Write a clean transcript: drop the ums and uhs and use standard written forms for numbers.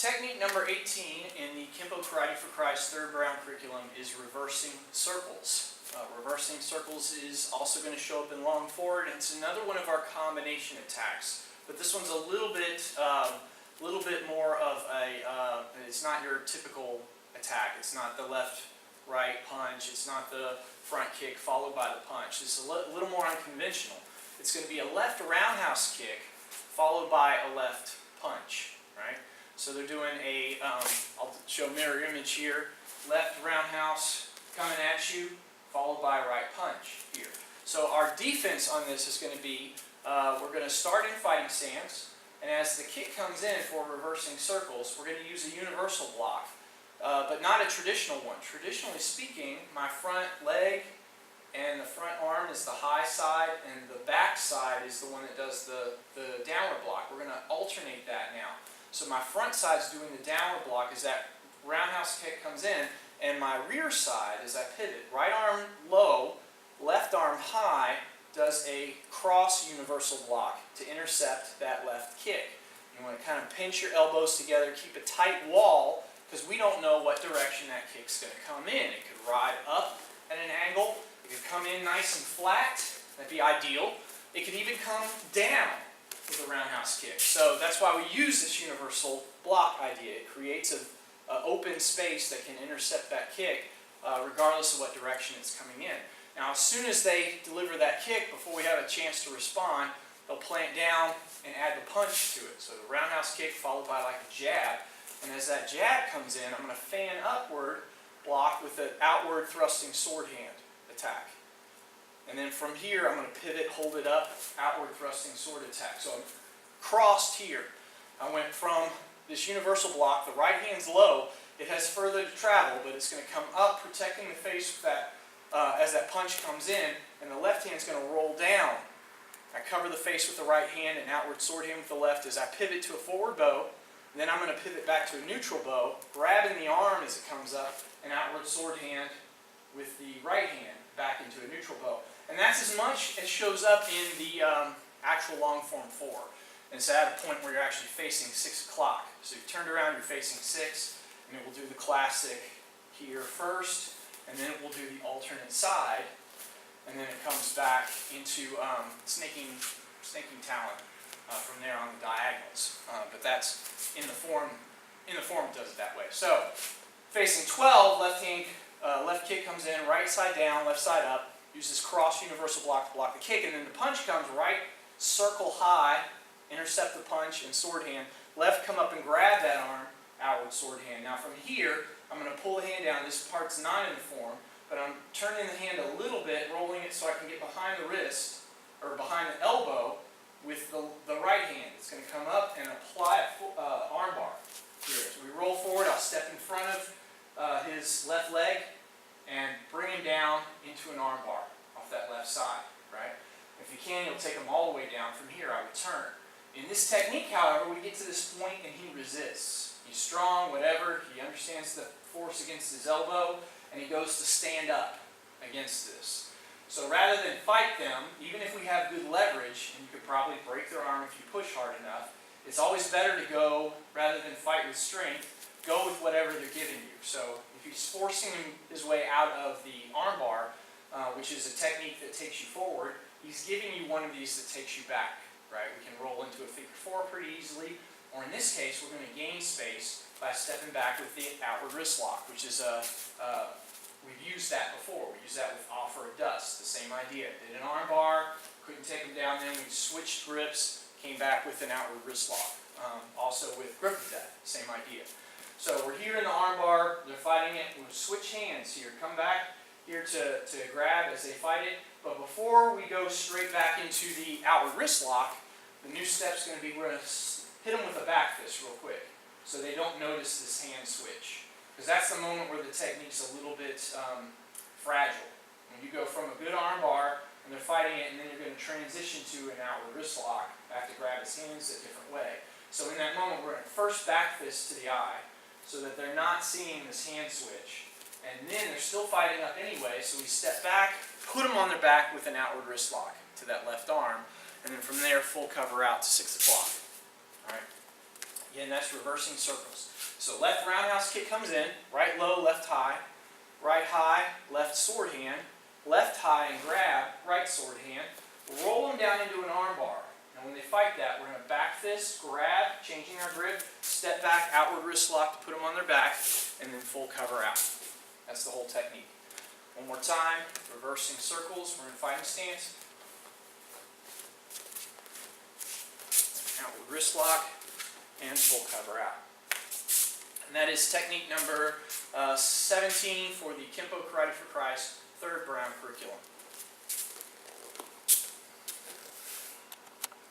Technique number 18 in the Kenpo Karate for Christ third round curriculum is reversing circles. Reversing circles is also going to show up in long forward, and it's another one of our combination attacks. But this one's a little bit more of a, it's not your typical attack. It's not the left-right punch. It's not the front kick followed by the punch. It's a little more unconventional. It's going to be a left roundhouse kick followed by a left punch, right? So they're doing a, I'll show mirror image here, left roundhouse coming at you, followed by a right punch here. So our defense on this is going to be, we're going to start in fighting stance, and as the kick comes in for reversing circles, we're going to use a universal block, but not a traditional one. Traditionally speaking, my front leg and the front arm is the high side, and the back side is the one that does the downward block. We're going to alternate that now. So my front side is doing the downward block as that roundhouse kick comes in, and my rear side, as I pivot, right arm low, left arm high, does a cross universal block to intercept that left kick. You want to kind of pinch your elbows together, keep a tight wall, because we don't know what direction that kick's going to come in. It could ride up at an angle, it could come in nice and flat, that'd be ideal. It could even come down with a roundhouse kick. So that's why we use this universal block idea. It creates an open space that can intercept that kick regardless of what direction it's coming in. Now as soon as they deliver that kick, before we have a chance to respond, they'll plant down and add the punch to it. So the roundhouse kick followed by like a jab. And as that jab comes in, I'm going to fan upward, block with an outward thrusting sword hand attack. And then from here, I'm going to pivot, hold it up, outward thrusting sword attack. So I'm crossed here. I went from this universal block, the right hand's low, it has further to travel, but it's going to come up, protecting the face with that, as that punch comes in, and the left hand's going to roll down. I cover the face with the right hand and outward sword hand with the left as I pivot to a forward bow. Then I'm going to pivot back to a neutral bow, grabbing the arm as it comes up, and outward sword hand with the right hand back into a neutral bow. And that's as much as shows up in the actual long form 4. And it's at a point where you're actually facing 6 o'clock. So you've turned around, you're facing 6, and it will do the classic here first, and then it will do the alternate side, and then it comes back into snaking talon from there on the diagonals. But that's in the form it does it that way. So facing 12, left kick comes in, right side down, left side up. Use this cross universal block to block the kick, and then the punch comes right circle high, intercept the punch and sword hand. Left come up and grab that arm, outward sword hand. Now from here, I'm going to pull the hand down. This part's not in the form, but I'm turning the hand a little bit, rolling it so I can get behind the wrist, or behind the elbow, with the right hand. It's going to come up and apply an arm bar here. So we roll forward, I'll step in front of his left leg, and bring him down into an arm bar off that left side, right? If you can, you'll take him all the way down. From here, I would turn. In this technique, however, we get to this point and he resists. He's strong, whatever. He understands the force against his elbow, and he goes to stand up against this. So rather than fight them, even if we have good leverage, and you could probably break their arm if you push hard enough, it's always better to go, rather than fight with strength, go with whatever they're giving you. So if he's forcing his way out of the arm bar, which is a technique that takes you forward, he's giving you one of these that takes you back, right? We can roll into a figure 4 pretty easily, or in this case, we're going to gain space by stepping back with the outward wrist lock, which is we've used that before. We used that with offer of dust, the same idea. Did an arm bar, couldn't take him down then, we switched grips, came back with an outward wrist lock. Also with grip of death, same idea. So we're here in the arm bar, they're fighting it, we'll switch hands here, come back here to grab as they fight it, but before we go straight back into the outward wrist lock, the new step's going to be, we're going to hit them with a back fist real quick, so they don't notice this hand switch, because that's the moment where the technique's a little bit fragile. When you go from a good arm bar, and they're fighting it, and then you're going to transition to an outward wrist lock, have to grab his hands a different way. So in that moment, we're going to first back fist to the eye, so that they're not seeing this hand switch. And then they're still fighting up anyway, so we step back, put them on their back with an outward wrist lock to that left arm, and then from there, full cover out to 6 o'clock. All right. Again, that's reversing circles. So left roundhouse kick comes in, right low, left high, left sword hand, left high and grab, right sword hand, roll them down into an arm bar. Now when they fight that, we're going to back fist, grab, changing our grip, step back, outward wrist lock to put them on their back, and then full cover out. That's the whole technique. One more time, reversing circles, we're in fighting stance. Outward wrist lock, and full cover out. And that is technique number 17 for the Kenpo Karate for Christ 3rd Brown curriculum.